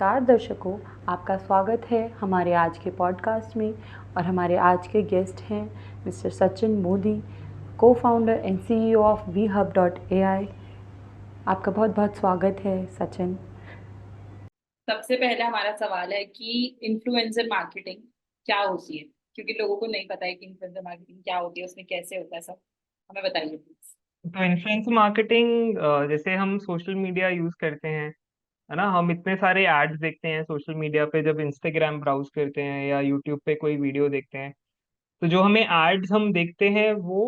नमस्कार दर्शकों, आपका स्वागत है हमारे आज के पॉडकास्ट में। और हमारे आज के गेस्ट हैं मिस्टर सचिन मोदी, को founder and CEO of vhub.ai। आपका बहुत बहुत स्वागत है सचिन। सबसे पहले हमारा सवाल है कि इन्फ्लुएंसर मार्केटिंग क्या होती है, क्योंकि लोगों को नहीं पता है कि इन्फ्लुएंसर मार्केटिंग क्या होती है, उसमें कैसे होता है, सब हमें बताइए प्लीज। तो इन्फ्लुएंसर मार्केटिंग जैसे हम सोशल मीडिया यूज करते हैं, है ना। हम इतने सारे एड्स देखते हैं सोशल मीडिया पे, जब इंस्टाग्राम ब्राउज करते हैं या यूट्यूब पे कोई वीडियो देखते हैं, तो जो हमें एड्स हम देखते हैं वो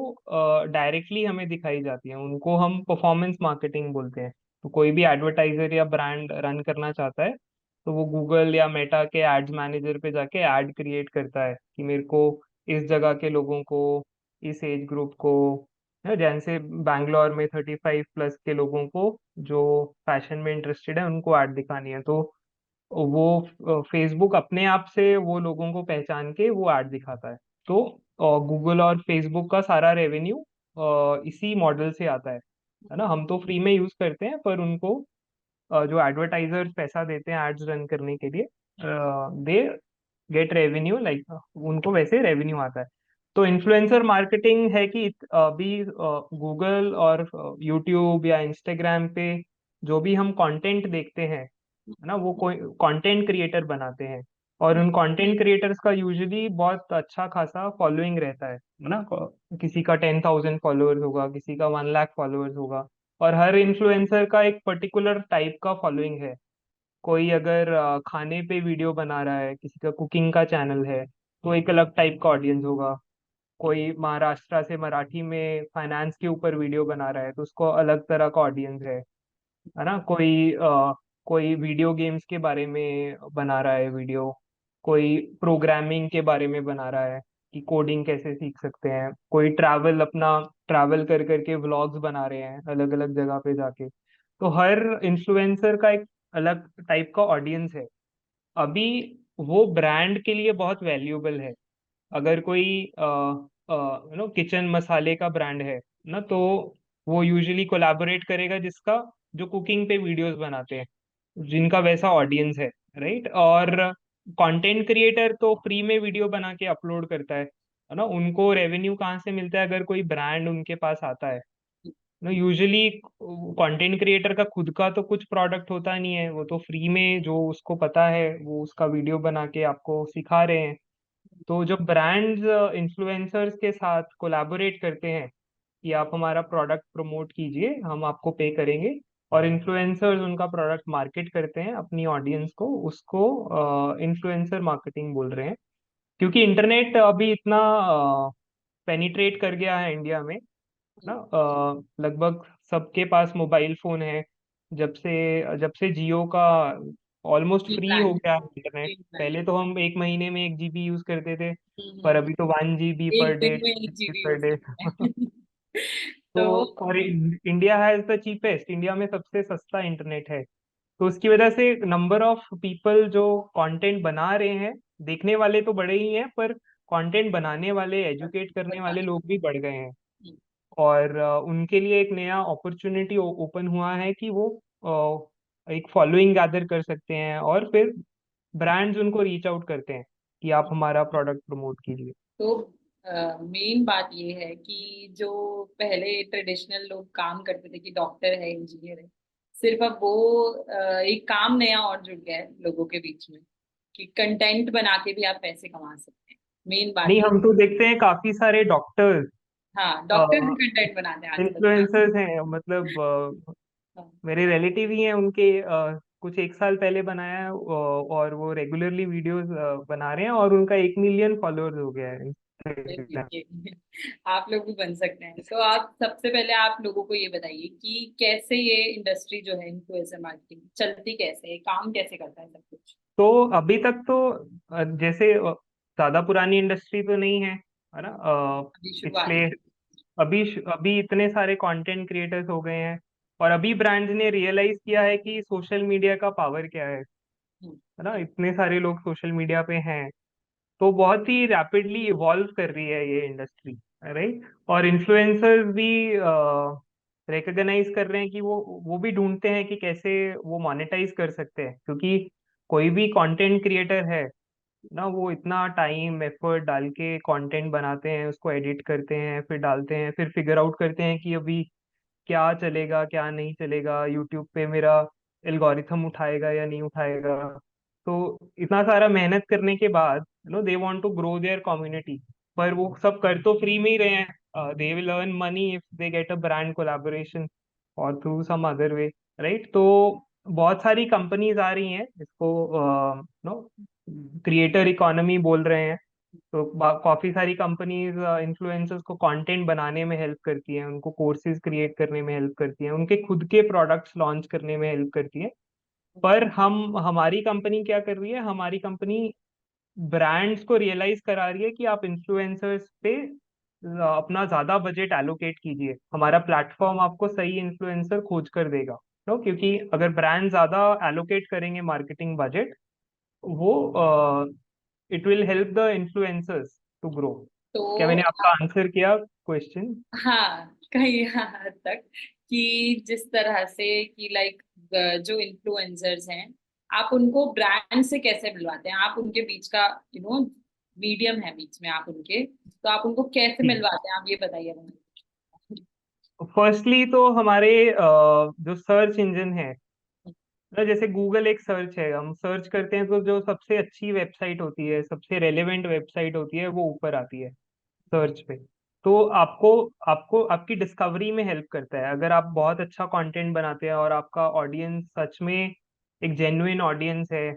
डायरेक्टली हमें दिखाई जाती है। उनको हम परफॉर्मेंस मार्केटिंग बोलते हैं। तो कोई भी एडवर्टाइजर या ब्रांड रन करना चाहता है तो वो गूगल या मेटा के एड्स मैनेजर पे जाके एड क्रिएट करता है कि मेरे को इस जगह के लोगों को, इस एज ग्रुप को, है जैसे बैंगलोर में 35+ के लोगों को जो फैशन में इंटरेस्टेड है उनको ऐड दिखानी है। तो वो फेसबुक अपने आप से वो लोगों को पहचान के वो ऐड दिखाता है। तो गूगल और फेसबुक का सारा रेवेन्यू इसी मॉडल से आता है ना। हम तो फ्री में यूज करते हैं, पर उनको जो एडवर्टाइजर्स पैसा देते हैं एड्स रन करने के लिए, दे गेट रेवेन्यू, लाइक उनको वैसे रेवेन्यू आता है। तो इन्फ्लुएंसर मार्केटिंग है कि अभी गूगल और यूट्यूब या इंस्टाग्राम पे जो भी हम कंटेंट देखते हैं, है ना, वो कोई कंटेंट क्रिएटर बनाते हैं। और उन कंटेंट क्रिएटर्स का यूजुअली बहुत अच्छा खासा फॉलोइंग रहता है ना। किसी का 10,000 फॉलोअर्स होगा, किसी का 1 लाख फॉलोअर्स होगा। और हर इन्फ्लुएंसर का एक पर्टिकुलर टाइप का फॉलोइंग है। कोई अगर खाने पे वीडियो बना रहा है, किसी का कुकिंग का चैनल है, तो एक अलग टाइप का ऑडियंस होगा। कोई महाराष्ट्र से मराठी में फाइनेंस के ऊपर वीडियो बना रहा है तो उसको अलग तरह का ऑडियंस है ना। कोई वीडियो गेम्स के बारे में बना रहा है वीडियो, कोई प्रोग्रामिंग के बारे में बना रहा है कि कोडिंग कैसे सीख सकते हैं, कोई ट्रैवल कर करके व्लॉग्स बना रहे हैं अलग अलग जगह पे जाके। तो हर इन्फ्लुएंसर का एक अलग टाइप का ऑडियंस है। अभी वो ब्रांड के लिए बहुत वैल्यूएबल है। अगर कोई किचन मसाले का ब्रांड है ना, तो वो यूजुअली कोलैबोरेट करेगा जिसका जो कुकिंग पे वीडियोस बनाते हैं, जिनका वैसा ऑडियंस है, राइट। और कंटेंट क्रिएटर तो फ्री में वीडियो बना के अपलोड करता है ना। उनको रेवेन्यू कहाँ से मिलता है अगर कोई ब्रांड उनके पास आता है ना। यूजुअली कंटेंट क्रिएटर का खुद का तो कुछ प्रोडक्ट होता नहीं है, वो तो फ्री में जो उसको पता है वो उसका वीडियो बना के आपको सिखा रहे हैं। तो जो ब्रांड्स इन्फ्लुएंसर्स के साथ कोलैबोरेट करते हैं कि आप हमारा प्रोडक्ट प्रमोट कीजिए, हम आपको पे करेंगे, और इन्फ्लुएंसर्स उनका प्रोडक्ट मार्केट करते हैं अपनी ऑडियंस को, उसको इन्फ्लुएंसर मार्केटिंग बोल रहे हैं। क्योंकि इंटरनेट अभी इतना पेनिट्रेट कर गया है इंडिया में, है ना। लगभग सबके पास मोबाइल फोन है। जब से जियो का ऑलमोस्ट फ्री फ्री प्लान हो गया है इंटरनेट। फ्री प्लान पहले तो हम एक महीने में 1 GB यूज करते थे, पर अभी तो 1 GB एक पर डे, दिन में 1 GB पर यूज डे। करते हैं। तो तो और India has the cheapest, India में सबसे सस्ता इंटरनेट है। तो उसकी वजह से नंबर ऑफ पीपल जो कंटेंट बना रहे हैं, देखने वाले तो बढ़े ही हैं, पर कंटेंट बनाने वाले, एजुकेट करने वाले लोग भी बढ़ गए हैं। और उनके लिए एक नया अपॉर्चुनिटी ओपन हुआ है कि वो एक फॉलोइंग गैदर कर सकते हैं, और फिर ब्रांड्स उनको रीच आउट करते हैं कि आप हमारा प्रोडक्ट प्रमोट कीजिए। तो मेन बात ये है कि जो पहले ट्रेडिशनल लोग काम करते थे कि डॉक्टर है, इंजीनियर है, सिर्फ अब वो एक काम नया और जुड़ गया है लोगों के बीच में कि कंटेंट बना के भी आप पैसे कमा सकते हैं। मेन बात नहीं, ये। हम तो देखते हैं काफी सारे डॉक्टर्स हाँ, डॉक्टर भी कंटेंट बनाते हैं आजकल। इन्फ्लुएंसर्स हैं। मतलब हाँ, मेरे रिलेटिव ही हैं उनके, कुछ 1 साल पहले बनाया है, और वो रेगुलरली वीडियोस बना रहे हैं, और उनका 1 मिलियन फॉलोअर्स हो गया है Instagram। आप लोग भी बन सकते हैं। तो आप सबसे पहले आप लोगों को ये बताइए कि कैसे ये इंडस्ट्री जो है इन्फ्लुएंसर मार्केटिंग चलती, कैसे है, काम कैसे करता है सब कुछ। तो अभी तक तो जैसे ज्यादा पुरानी इंडस्ट्री तो नहीं है ना। अभी शुरुआत पिछले है। अभी इतने सारे कंटेंट क्रिएटर्स हो गए हैं, और अभी ब्रांड्स ने रियलाइज किया है कि सोशल मीडिया का पावर क्या हम्म, है ना। इतने सारे लोग सोशल मीडिया पे हैं, तो बहुत ही रैपिडली इवॉल्व कर रही है ये इंडस्ट्री, राइट। और इन्फ्लुएंसर्स भी रिकॉग्नाइज कर रहे हैं कि वो भी ढूंढते हैं कि कैसे वो मोनेटाइज कर सकते हैं। क्योंकि कोई भी कंटेंट क्रिएटर है ना, वो इतना टाइम एफर्ट डाल के कंटेंट बनाते हैं, उसको एडिट करते हैं, फिर डालते हैं, फिर फिगर आउट करते हैं कि अभी क्या चलेगा क्या नहीं चलेगा, यूट्यूब पे मेरा एल्गोरिथम उठाएगा या नहीं उठाएगा। तो इतना सारा मेहनत करने के बाद they want to grow their community, पर वो सब कर तो फ्री में ही रहे हैं। They will earn money if they get a brand collaboration और through some other way, right. तो बहुत सारी कंपनीज आ रही हैं, इसको नो क्रिएटर इकोनॉमी बोल रहे हैं। तो काफी सारी कंपनीज इन्फ्लुएंसर्स को कंटेंट बनाने में हेल्प करती हैं, उनको कोर्सेज क्रिएट करने में हेल्प करती हैं, उनके खुद के प्रोडक्ट्स लॉन्च करने में हेल्प करती हैं। पर हम हमारी कंपनी क्या कर रही है, हमारी कंपनी ब्रांड्स को रियलाइज करा रही है कि आप इन्फ्लुएंसर्स पे अपना ज्यादा बजट एलोकेट कीजिए, हमारा प्लेटफॉर्म आपको सही इन्फ्लुएंसर खोज कर देगा। तो क्योंकि अगर ब्रांड ज्यादा एलोकेट करेंगे मार्केटिंग बजट, वो it will help the influencers to grow. तो क्या मैंने आपका आंसर किया क्वेश्चन? हाँ, कहीं हद तक कि जिस तरह से कि लाइक जो इन्फ्लुएंसर्स हैं, आप उनको ब्रांड से कैसे मिलवाते हैं, आप उनके बीच का मीडियम है बीच में आप उनके, तो आप उनको कैसे मिलवाते हैं, आप ये बताइए हमें। फर्स्टली तो हमारे जो सर्च इंजन है ना, जैसे गूगल एक सर्च है, हम सर्च करते हैं तो जो सबसे अच्छी वेबसाइट होती है, सबसे रेलेवेंट वेबसाइट होती है, वो ऊपर आती है सर्च पे। तो आपको आपको आपकी डिस्कवरी में हेल्प करता है। अगर आप बहुत अच्छा कंटेंट बनाते हैं और आपका ऑडियंस सच में एक जेन्युइन ऑडियंस है,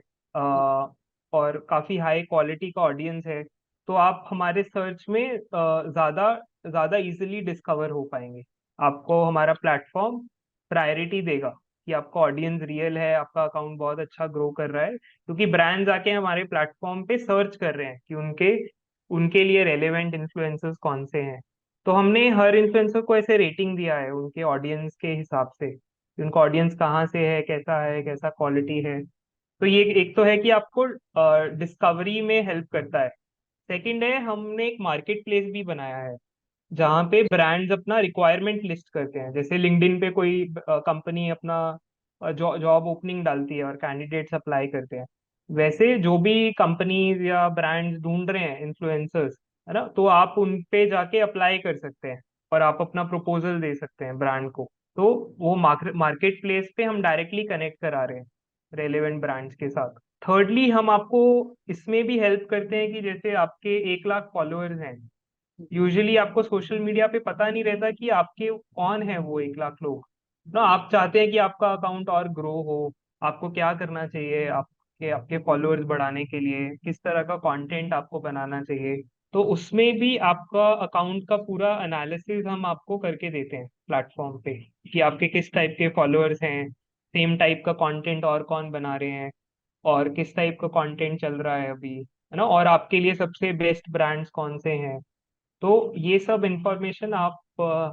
और काफी हाई क्वालिटी का ऑडियंस है, तो आप हमारे सर्च में ज्यादा ज्यादा इजीली डिस्कवर हो पाएंगे। आपको हमारा प्लेटफॉर्म प्रायोरिटी देगा कि आपका ऑडियंस रियल है, आपका अकाउंट बहुत अच्छा ग्रो कर रहा है, क्योंकि ब्रांड्स आके हमारे प्लेटफॉर्म पे सर्च कर रहे हैं कि उनके उनके लिए रेलेवेंट इन्फ्लुएंसर्स कौन से हैं। तो हमने हर इन्फ्लुएंसर को ऐसे रेटिंग दिया है उनके ऑडियंस के हिसाब से कि उनका ऑडियंस कहाँ से है, कैसा क्वालिटी है। तो ये एक तो है कि आपको डिस्कवरी में हेल्प करता है। सेकंड है, हमने एक मार्केट प्लेस भी बनाया है जहाँ पे ब्रांड्स अपना रिक्वायरमेंट लिस्ट करते हैं। जैसे लिंक्डइन पे कोई कंपनी अपना जॉब ओपनिंग डालती है और कैंडिडेट्स अप्लाई करते हैं, वैसे जो भी कंपनीज या ब्रांड्स ढूंढ रहे हैं इन्फ्लुएंसर्स, है ना, तो आप उन पे जाके अप्लाई कर सकते हैं और आप अपना प्रपोजल दे सकते हैं ब्रांड को। तो वो मार्केट प्लेस पे हम डायरेक्टली कनेक्ट करा रहे हैं रेलेवेंट ब्रांड्स के साथ। थर्डली, हम आपको इसमें भी हेल्प करते हैं कि जैसे आपके 1 लाख फॉलोअर्स हैं, यूजुअली आपको सोशल मीडिया पे पता नहीं रहता कि आपके कौन है वो 1 लाख लोग ना। आप चाहते हैं कि आपका अकाउंट और ग्रो हो, आपको क्या करना चाहिए, आपके आपके फॉलोअर्स बढ़ाने के लिए किस तरह का कंटेंट आपको बनाना चाहिए। तो उसमें भी आपका अकाउंट का पूरा एनालिसिस हम आपको करके देते हैं प्लेटफॉर्म पे, कि आपके किस टाइप के फॉलोअर्स हैं, सेम टाइप का कंटेंट और कौन बना रहे हैं, और किस टाइप का कंटेंट चल रहा है अभी, है ना, और आपके लिए सबसे बेस्ट ब्रांड्स कौन से हैं। तो ये सब इंफॉर्मेशन आप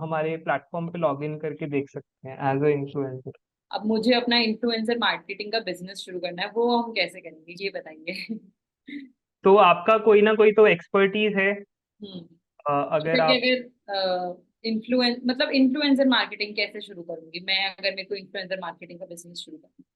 हमारे प्लेटफॉर्म पे लॉग इन करके देख सकते हैं एज अ इन्फ्लुएंसर। अब मुझे अपना इन्फ्लुएंसर मार्केटिंग का बिजनेस शुरू करना है, वो हम कैसे करेंगे, ये बताइए। तो आपका कोई ना कोई तो एक्सपर्टीज है। हम्म। अगर जैसे कि आप अगर इन्फ्लुएंसर मार्केटिंग कैसे शुरू करूंगी मैं, अगर मेरे को इन्फ्लुएंसर मार्केटिंग का बिजनेस शुरू करना है।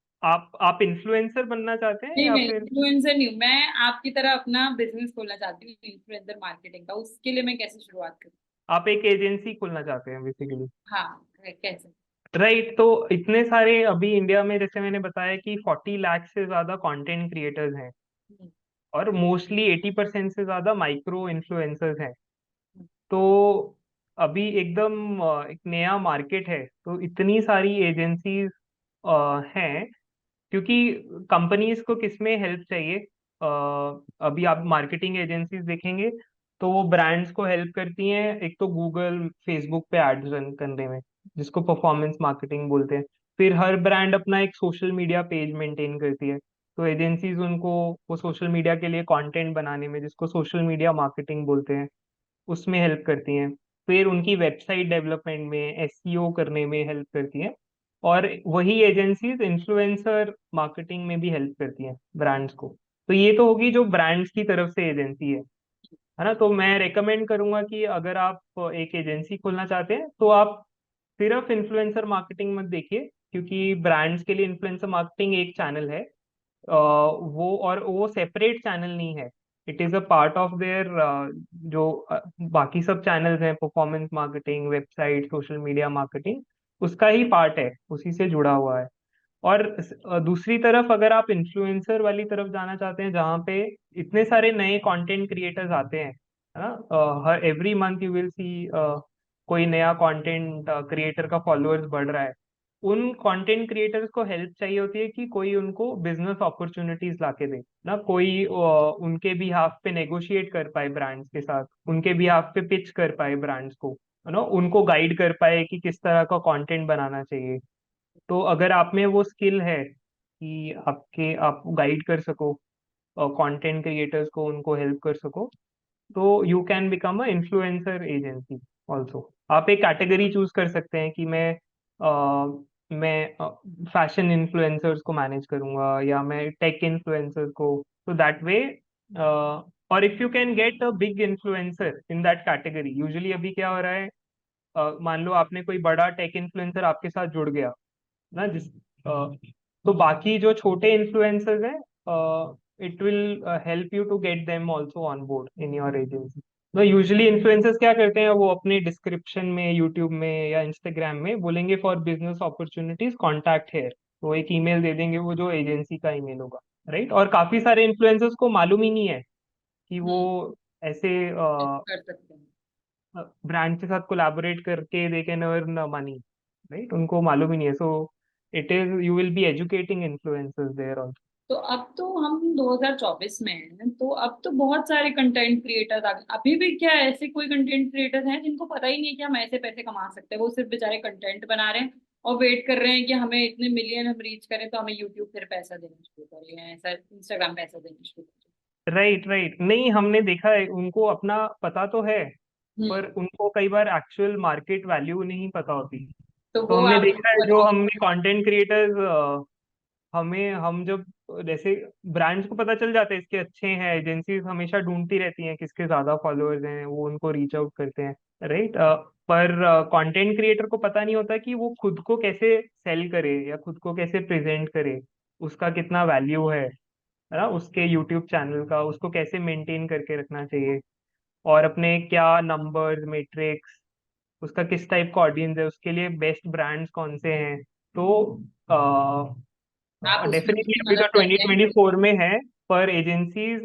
आप इन्फ्लुएंसर बनना चाहते हैं नहीं, या मैं फिर इन्फ्लुएंसर नहीं हूँ, मैं आपकी तरह अपना बिजनेस खोलना चाहती हूँ इन्फ्लुएंसर मार्केटिंग का, उसके लिए मैं कैसे शुरुआत करूँ। आप एक एजेंसी खोलना चाहते हैं बेसिकली? हाँ, कैसे। राइट। तो इतने सारे अभी इंडिया में, जैसे मैंने बताया कि 40 लाख से ज्यादा कंटेंट क्रिएटर्स हैं, हम्म, और मोस्टली 80% से ज्यादा माइक्रो इन्फ्लुएंसर्स हैं। हम्म, तो अभी एकदम एक नया मार्केट है, तो इतनी सारी एजेंसीज हैं, क्योंकि कंपनीज को किसमें हेल्प चाहिए। अभी आप मार्केटिंग एजेंसीज देखेंगे तो वो ब्रांड्स को हेल्प करती हैं, एक तो गूगल फेसबुक पे एड्स रन करने में, जिसको परफॉर्मेंस मार्केटिंग बोलते हैं। फिर हर ब्रांड अपना एक सोशल मीडिया पेज मेंटेन करती है, तो एजेंसीज उनको वो सोशल मीडिया के लिए कंटेंट बनाने में, जिसको सोशल मीडिया मार्केटिंग बोलते हैं, उसमें हेल्प करती हैं। फिर उनकी वेबसाइट डेवलपमेंट में, एसईओ करने में हेल्प करती हैं। और वही एजेंसीज इन्फ्लुएंसर मार्केटिंग में भी हेल्प करती हैं ब्रांड्स को। तो ये तो होगी जो ब्रांड्स की तरफ से एजेंसी है ना। तो मैं रेकमेंड करूंगा कि अगर आप एक एजेंसी खोलना चाहते हैं तो आप सिर्फ इन्फ्लुएंसर मार्केटिंग मत देखिए, क्योंकि ब्रांड्स के लिए इन्फ्लुएंसर मार्केटिंग एक चैनल है, वो सेपरेट चैनल नहीं है, it is a part of their जो बाकी सब चैनल्स हैं, performance marketing, website, social media marketing, उसका ही पार्ट है, उसी से जुड़ा हुआ है। और दूसरी तरफ अगर आप इन्फ्लुएंसर वाली तरफ जाना चाहते हैं, जहाँ पे इतने सारे नए कंटेंट क्रिएटर्स आते हैं, है ना, हर every month you will see कोई नया कंटेंट क्रिएटर का फॉलोअर्स बढ़ रहा है। उन कंटेंट क्रिएटर्स को हेल्प चाहिए होती है कि कोई उनको बिजनेस अपॉर्चुनिटीज लाके दे ना, कोई उनके बिहाफ पे नेगोशिएट कर पाए ब्रांड्स के साथ, उनके बिहाफ पे पिच कर पाए ब्रांड्स को, है ना, उनको गाइड कर पाए कि किस तरह का कंटेंट बनाना चाहिए। तो अगर आप में वो स्किल है कि आप गाइड कर सको कंटेंट क्रिएटर्स को, उनको हेल्प कर सको, तो you can become a influencer agency also. आप एक कैटेगरी चूज कर सकते हैं कि मैं फैशन इन्फ्लुएंसर्स को मैनेज करूंगा या मैं टेक इन्फ्लुएंसर को, तो दैट वे। और if you can get a big influencer in that category, usually अभी क्या हो रहा है, मान लो आपने कोई बड़ा टेक इन्फ्लुएंसर आपके साथ जुड़ गया ना, तो बाकी जो छोटे इन्फ्लुएंसर्स हैं, it will help you to get them also on board in your agency. तो यूजुअली इन्फ्लुएंसर्स क्या करते हैं, वो अपने डिस्क्रिप्शन में यूट्यूब में या इंस्टाग्राम में बोलेंगे for business opportunities contact here, तो एक ईमेल दे देंगे, वो जो एजेंसी का ईमेल होगा, राइट। और काफी सारे इन्फ्लुएंसर्स को मालूम ही नहीं है कि वो हम्म। ऐसे कर सकते हैं। ब्रांड के साथ कोलैबोरेट करके they can earn money, right, उनको मालूम ही नहीं है। So it is, you will be educating influencers there also. तो अब तो हम 2024 में हैं, तो अब तो बहुत सारे कंटेंट क्रिएटर्स आ गए। अभी भी क्या ऐसे कोई कंटेंट क्रिएटर्स हैं जिनको पता ही नहीं है कि हम ऐसे पैसे कमा सकते हैं? वो सिर्फ बेचारे कंटेंट बना रहे हैं और वेट कर रहे हैं कि हमें इतने मिलियन हम रीच करें तो हमें यूट्यूब फिर पैसा देना शुरू करे, या ऐसा इंस्टाग्राम पैसा देना शुरू करे। राइट राइट, नहीं हमने देखा है, उनको अपना पता तो है, हम्म। पर उनको कई बार एक्चुअल मार्केट वैल्यू नहीं पता होती। तो तो वो हमने आप देखा उनको है, जो बताओ। हमने कंटेंट क्रिएटर्स, हम जब जैसे ब्रांड्स को पता चल जाता है इसके अच्छे हैं, एजेंसीज हमेशा ढूंढती रहती हैं किसके ज्यादा फॉलोअर्स हैं, वो उनको रीच आउट करते हैं, राइट। पर कंटेंट क्रिएटर को पता नहीं होता कि वो खुद को कैसे सेल करे या खुद को कैसे प्रेजेंट करे, उसका कितना वैल्यू है ना, उसके यूट्यूब चैनल का उसको कैसे मेंटेन करके रखना चाहिए, और अपने क्या नंबर्स मेट्रिक्स, उसका किस टाइप का ऑडियंस है, उसके लिए बेस्ट ब्रांड्स कौन से हैं। तो आप उसमें डेफिनेटली उसकी अभी तो मदद ट्वेंटी करते हैं? ट्वेंटी फोर में है, पर एजेंसीज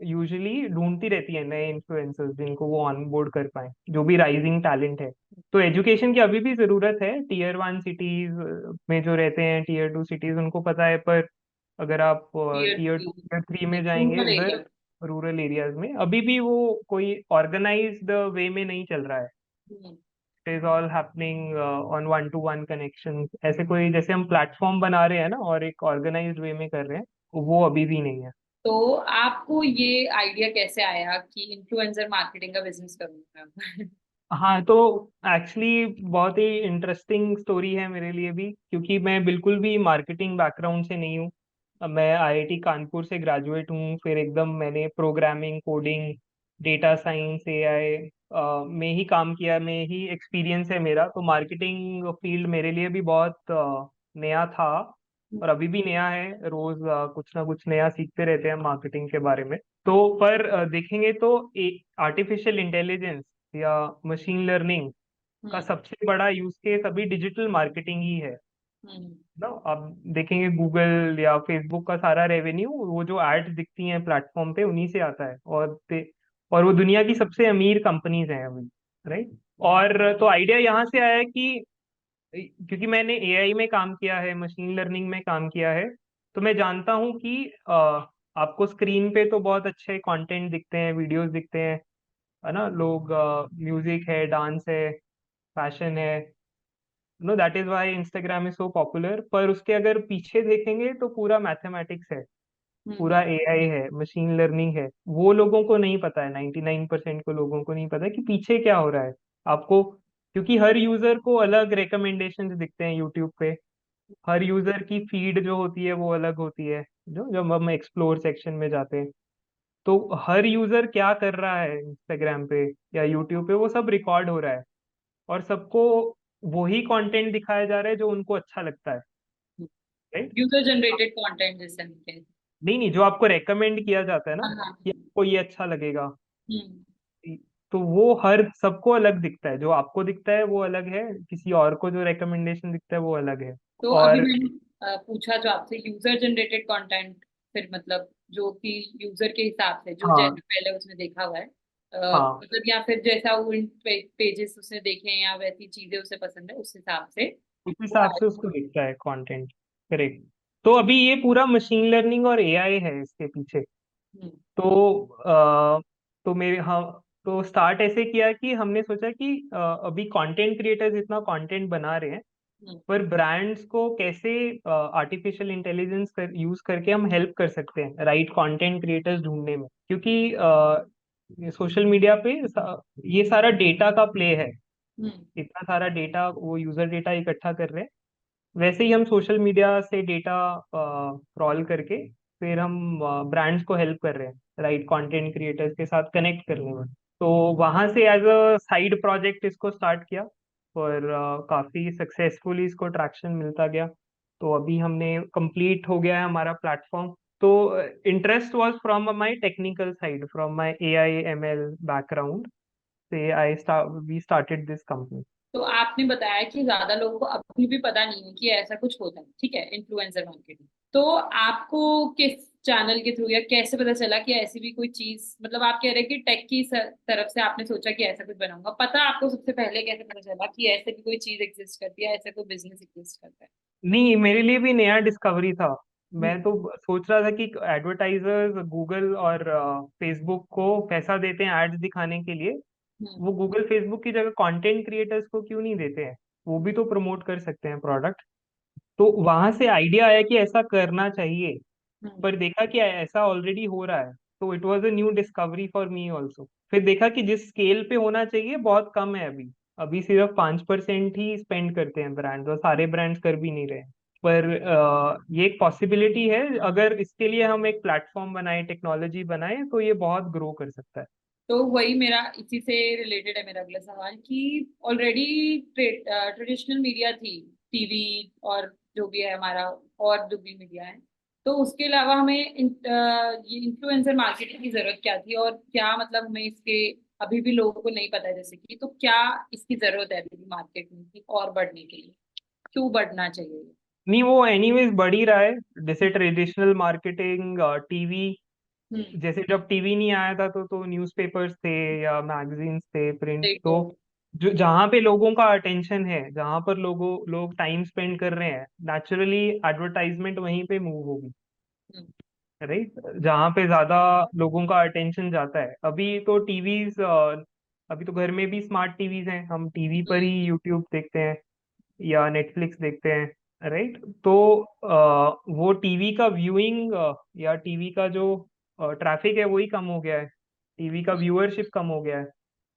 यूजुअली ढूंढती रहती है नए इन्फ्लुएंसर्स जिनको वो ऑन बोर्ड कर पाए, जो भी राइजिंग टैलेंट है। तो एजुकेशन की अभी भी जरूरत है, टीयर 1 सिटीज में जो रहते हैं, टीयर 2 सिटीज उनको पता है, पर अगर आप टीयर टीयर 2 थ्री टीयर 3 में जाएंगे रूरल उधर, एरिया। रूरल एरियाज में अभी भी वो कोई ऑर्गेनाइज्ड वे में नहीं चल रहा है। It is all happening on one two one connection, ऐसे कोई जैसे हम प्लेटफॉर्म बना रहे हैं ना और एक ऑर्गेनाइज्ड वे में कर रहे हैं, वो अभी भी नहीं है। तो आपको ये आइडिया कैसे आया कि इन्फ्लुएंसर मार्केटिंग का बिजनेस करूंगा मैं? हाँ, तो एक्चुअली बहुत ही इंटरेस्टिंग स्टोरी है मेरे लिए भी, क्योंकि मैं बिल्कुल भी मार्केटिंग बैकग्राउंड से नहीं हूँ। मैं आईआईटी कानपुर से ग्रेजुएट हूँ, फिर एकदम मैंने programming, coding, data science, AI में ही काम किया, में ही एक्सपीरियंस है मेरा। तो मार्केटिंग फील्ड मेरे लिए भी बहुत नया था, और अभी भी नया है। रोज कुछ ना कुछ नया सीखते रहते हैं मार्केटिंग के बारे में। तो पर देखेंगे तो आर्टिफिशियल इंटेलिजेंस या मशीन लर्निंग का हम्म। सबसे बड़ा यूज केस अभी डिजिटल मार्केटिंग ही है हम्म। ना। आप देखेंगे गूगल या फेसबुक का सारा रेवेन्यू, वो जो एड्स दिखती हैं प्लेटफॉर्म पे, उन्हीं से आता है। और वो दुनिया की सबसे अमीर कंपनीज हैं अभी, राइट। और तो आइडिया यहाँ से आया कि क्योंकि मैंने एआई में काम किया है, मशीन लर्निंग में काम किया है, तो मैं जानता हूँ कि आपको स्क्रीन पे तो बहुत अच्छे कंटेंट दिखते हैं, वीडियोस दिखते हैं, है ना, लोग, म्यूजिक है, डांस है, फैशन है, no, that is why Instagram is so popular. पर उसके अगर पीछे देखेंगे तो पूरा मैथमेटिक्स है, हम्म। पूरा एआई है, मशीन लर्निंग है। वो लोगों को नहीं पता है, 99% को लोगों को नहीं पता है कि पीछे क्या हो रहा है आपको, क्योंकि हर यूजर को अलग रिकमेंडेशंस दिखते हैं यूट्यूब पे, हर यूजर की फीड जो होती है वो अलग होती है, जो जब हम एक्सप्लोर सेक्शन में जाते हैं, तो हर यूजर क्या कर रहा है इंस्टाग्राम पे या यूट्यूब पे वो सब रिकॉर्ड हो रहा है, और सबको वही कंटेंट दिखाया जा रहा है जो उनको अच्छा लगता है, राइट। यूजर जनरेटेड कंटेंट जिसे हम कहते हैं। नहीं नहीं, जो आपको रेकमेंड किया जाता है ना हाँ हाँ। कि आपको ये अच्छा लगेगा, हम्म। तो वो हर सबको अलग दिखता है। जो आपको दिखता है वो अलग है, किसी और को जो रिकमेंडेशन दिखता है वो अलग है। तो अभी और मैंने पूछा जो आपसे यूजर जनरेटेड कंटेंट, फिर मतलब जो कि यूजर के हिसाब से जो हाँ जैसे पहले उसने देखा हुआ है, हाँ, मतलब या फिर जैसा वो पेजेस उसने देखे हैं या वैसी चीजें उसे पसंद है उस हिसाब से उस वो हिसाब से उसको दिखता है कंटेंट। करेक्ट। तो अभी ये पूरा मशीन लर्निंग और एआई है इसके पीछे। हम्म। तो तो मेरे हाँ, तो स्टार्ट ऐसे किया कि हमने सोचा कि अभी कंटेंट क्रिएटर्स इतना कंटेंट बना रहे हैं, हम्म। पर ब्रांड्स को कैसे आर्टिफिशियल इंटेलिजेंस यूज करके हम हेल्प कर सकते हैं राइट कंटेंट क्रिएटर्स ढूंढने में। क्योंकि सोशल मीडिया पे ये सारा डेटा का प्ले है। हम्म। इतना सारा डेटा, वो यूजर डेटा इकट्ठा कर रहे हैं। वैसे ही हम सोशल मीडिया से डेटा क्रॉल करके फिर हम ब्रांड्स को हेल्प कर रहे हैं राइट कंटेंट क्रिएटर्स के साथ कनेक्ट करने में। तो वहां से एज अ साइड प्रोजेक्ट इसको स्टार्ट किया, और काफी सक्सेसफुली इसको ट्रैक्शन मिलता गया। तो अभी हमने कंप्लीट हो गया है हमारा प्लेटफॉर्म। तो interest was from my technical side, from my AI ML background से आई वी स्टार्टेड दिस कंपनी। तो आपने बताया कि ज्यादा लोगों को अभी भी पता नहीं है कि ऐसा कुछ होता है, ठीक है, इन्फ्लुएंसर मार्केटिंग। तो आपको किस चैनल के थ्रू या कैसे पता चला कि ऐसी भी कोई चीज, मतलब आप कह रहे हैं कि टेक की तरफ से आपने सोचा कि ऐसा कुछ बनाऊंगा, पता आपको सबसे पहले कैसे पता चला कि ऐसे भी कोई चीज एग्जिस्ट करती है, ऐसा कोई बिजनेस एग्जिस्ट करता है? नहीं, मेरे लिए भी नया डिस्कवरी था। हम्म। मैं तो सोच रहा था कि एडवर्टाइजर्स गूगल और फेसबुक को पैसा देते हैं एड्स दिखाने के लिए, हम्म। वो गूगल फेसबुक की जगह कंटेंट क्रिएटर्स को क्यों नहीं देते हैं? वो भी तो प्रमोट कर सकते हैं प्रोडक्ट। तो वहां से आइडिया आया कि ऐसा करना चाहिए। हम्म। पर देखा कि ऐसा ऑलरेडी हो रहा है, तो it was a new discovery for me also. फिर देखा कि जिस स्केल पे होना चाहिए बहुत कम है अभी। अभी सिर्फ 5% ही स्पेंड करते हैं ब्रांड्स, और सारे ब्रांड्स कर भी नहीं रहे हैं। पर ये एक पॉसिबिलिटी है, अगर इसके लिए हम एक प्लेटफॉर्म बनाए, टेक्नोलॉजी बनाए, तो ये बहुत ग्रो कर सकता है। तो वही मेरा इसी से रिलेटेड है मेरा अगला सवाल कि ऑलरेडी ट्रेडिशनल मीडिया थी, टीवी और जो भी है हमारा, और जो भी मीडिया है, तो उसके अलावा हमें ये इन्फ्लुएंसर मार्केटिंग की जरूरत क्या थी, और क्या मतलब हमें इसके अभी भी लोगों को नहीं पता है जैसे कि, तो क्या इसकी जरूरत है अभी भी मार्केट में की और बढ़ने के लिए, क्यों बढ़ना चाहिए? नहीं, वो एनीवेज बढ़ ही रहा है। जैसे ट्रेडिशनल मार्केटिंग, टीवी, हम्म। जैसे जब टीवी नहीं आया था तो न्यूज़पेपर्स थे या मैगजीन्स थे, प्रिंट। तो देखो। जो जहाँ पे लोगों का अटेंशन है, जहाँ पर लोग टाइम स्पेंड कर रहे हैं, नेचुरली एडवर्टाइजमेंट वहीं पे मूव होगी। हम्म। राइट, जहाँ पे ज्यादा लोगों का अटेंशन जाता है। अभी तो टीवीज, अभी तो घर में भी स्मार्ट टीवीज हैं, हम टीवी पर ही हम्म। यूट्यूब देखते हैं या नेटफ्लिक्स देखते हैं। राइट। तो वो टीवी का व्यूइंग या टीवी का जो ट्रैफिक है वही कम हो गया है, टीवी का व्यूअरशिप कम हो गया है,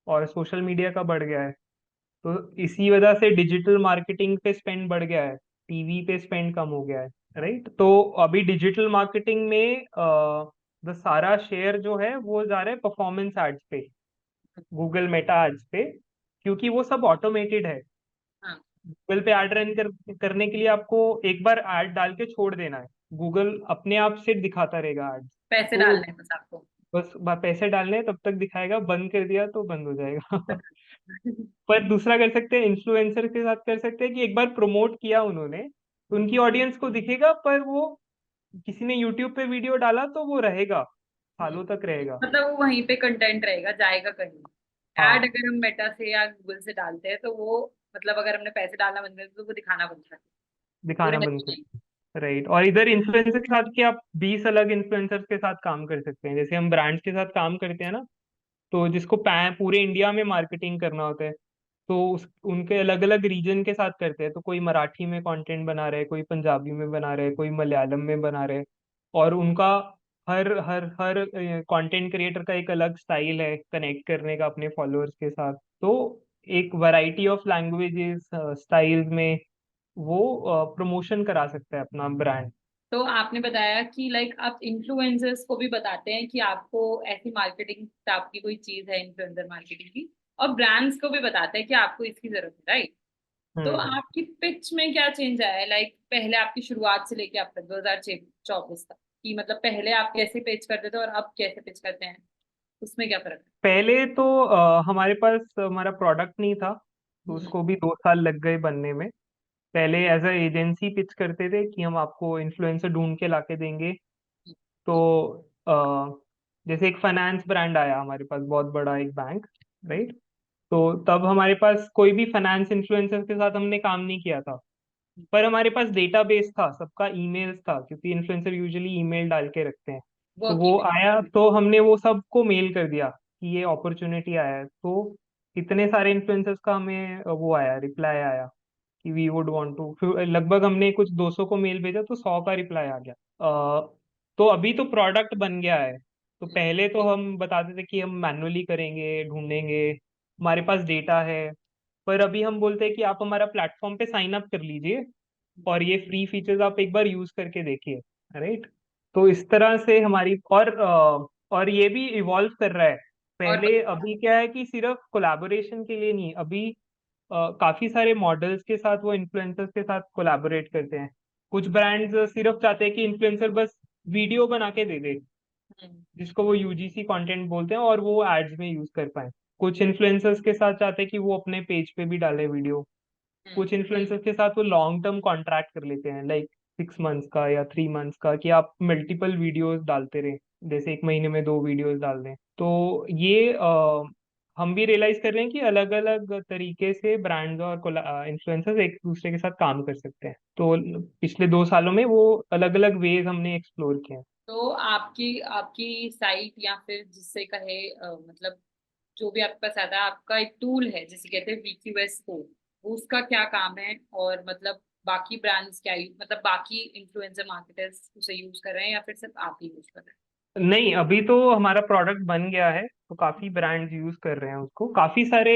और सोशल मीडिया का बढ़ गया है। तो इसी वजह से डिजिटल मार्केटिंग पे स्पेंड बढ़ गया है, टीवी पे स्पेंड कम हो गया है। राइट। तो अभी डिजिटल मार्केटिंग में सारा शेयर जो है वो जा रहा है परफॉर्मेंस एड्स पे, गूगल मेटा एड्स पे, क्योंकि वो सब ऑटोमेटेड है। हाँ। गूगल पे ऐड करने के लिए आपको एक बार ऐड डाल के छोड़ देना है, गूगल अपने आप से दिखाता रहेगा ऐड। पैसे तो डालने हैं बस आपको। बस पैसे डालने हैं, तब तक दिखाएगा, बंद कर दिया तो बंद हो जाएगा। पर दूसरा कर सकते हैं, इन्फ्लुएंसर के साथ कर सकते हैं कि एक बार प्रमोट किया उन्होंने तो उनकी ऑडियंस को दिखेगा, पर वो किसी ने यूट्यूब पे वीडियो डाला तो वो रहेगा, हम्म। सालों तक रहेगा। मतलब वो वहीं पे कंटेंट रहेगा, जाएगा कहीं। ऐड हाँ, अगर हम मेटा से या गूगल से डालते हैं तो वो, मतलब अगर हमने पैसे डालना बंद कर दिया तो वो दिखाना बंद कर देगा, वो दिखाना बंद रहेगा नहीं। कर। राइट। और इधर इन्फ्लुएंसर के साथ कि आप 20 अलग इन्फ्लुएंसर्स के साथ काम कर सकते हैं। जैसे हम ब्रांड्स के साथ काम करते हैं ना, तो जिसको पूरे इंडिया में मार्केटिंग करना होता है, तो उनके अलग अलग रीजन के साथ करते हैं। तो कोई मराठी में कंटेंट बना रहे, कोई पंजाबी में बना रहे, कोई मलयालम में बना रहे, और उनका हर हर हर कंटेंट क्रिएटर का एक अलग स्टाइल है कनेक्ट करने का अपने फॉलोअर्स के साथ। तो एक वैरायटी ऑफ लैंग्वेजेस, स्टाइल्स में वो प्रमोशन करा सकता है अपना ब्रांड। तो आपने बताया कि लाइक आप इन्फ्लुएंसर्स को भी बताते हैं कि आपको ऐसी मार्केटिंग टाइप की कोई चीज है इन्फ्लुएंसर मार्केटिंग की, और ब्रांड्स को भी बताते हैं कि आपको इसकी जरूरत है, राइट? तो हम्म। आपकी पिच में क्या चेंज आया है, लाइक पहले आपकी शुरुआत से लेके अब तक 2024 तक कि मतलब पहले आप कैसे पिच करते थे और अब कैसे पिच करते हैं, उसमें क्या फर्क पहले तो हमारे पास हमारा प्रोडक्ट नहीं था, तो है? उसको भी 2 साल लग गए बनने में। पहले एज अ एजेंसी पिच करते थे कि हम आपको इन्फ्लुएंसर ढूंढ के लाके देंगे। तो अ, जैसे एक फाइनेंस ब्रांड आया हमारे पास, बहुत बड़ा एक बैंक, राइट। तो तब हमारे पास कोई भी फाइनेंस इन्फ्लुएंसर के साथ हमने काम नहीं किया था, पर हमारे पास डेटाबेस था, सबका ईमेल्स था, क्योंकि इन्फ्लुएंसर यूजुअली ईमेल डाल के रखते हैं। तो वर्क वो ईमेल। आया तो हमने वो सबको मेल कर दिया कि ये अपॉर्चुनिटी आया है। तो इतने सारे इन्फ्लुएंसर्स का हमें वो आया, रिप्लाई आया कि वी वुड वांट टू। फिर लगभग हमने कुछ 200 को मेल भेजा तो 100 का रिप्लाई आ गया। तो अभी तो प्रोडक्ट बन गया है। तो पहले तो हम बताते थे कि हम मैनुअली करेंगे, ढूंढेंगे, हमारे पास डेटा है। पर अभी हम बोलते हैं कि आप हमारा प्लेटफॉर्म पे साइन अप कर लीजिए और ये फ्री फीचर्स आप एक बार यूज करके देखिए, राइट। तो इस तरह से हमारी और ये भी इवॉल्व कर रहा है। और पहले अभी क्या है कि सिर्फ कोलैबोरेशन के लिए नहीं, अभी काफी सारे मॉडल्स के साथ वो इन्फ्लुएंसर्स के साथ कोलैबोरेट करते हैं। कुछ ब्रांड्स सिर्फ चाहते हैं कि इन्फ्लुएंसर बस वीडियो बना के दे दे, जिसको वो यूजीसी कंटेंट बोलते हैं, और वो एड्स में यूज कर पाए। कुछ इन्फ्लुएंसर्स के साथ चाहते हैं कि वो अपने पेज पे भी डाले वीडियो। कुछ इन्फ्लुएंसर्स के साथ वो लॉन्ग टर्म कॉन्ट्रैक्ट कर लेते हैं, लाइक 6 मंथ्स का या 3 मंथ्स का, कि आप मल्टीपल वीडियोस डालते रहे, जैसे एक महीने में 2 वीडियोस डाल दें। तो ये हम भी रियलाइज कर रहे हैं कि अलग अलग तरीके से ब्रांड्स और इन्फ्लुएंसर्स एक दूसरे के साथ काम कर सकते हैं। तो पिछले 2 सालों में वो अलग अलग वेज हमने एक्सप्लोर किए हैं। तो आपकी आपकी साइट या फिर जिससे कहे मतलब जो भी आपके पास आता है, आपका एक टूल है जिसे कहते हैं वीक्यूएस कोड, उसका क्या काम है? और मतलब बाकी ब्रांड्स क्या मतलब बाकी इन्फ्लुएंसर मार्केटर्स उसे यूज कर रहे हैं या फिर सिर्फ आप ही यूज कर रहे नहीं, अभी तो हमारा प्रोडक्ट बन गया है, तो काफी ब्रांड्स यूज कर रहे हैं उसको, काफी सारे।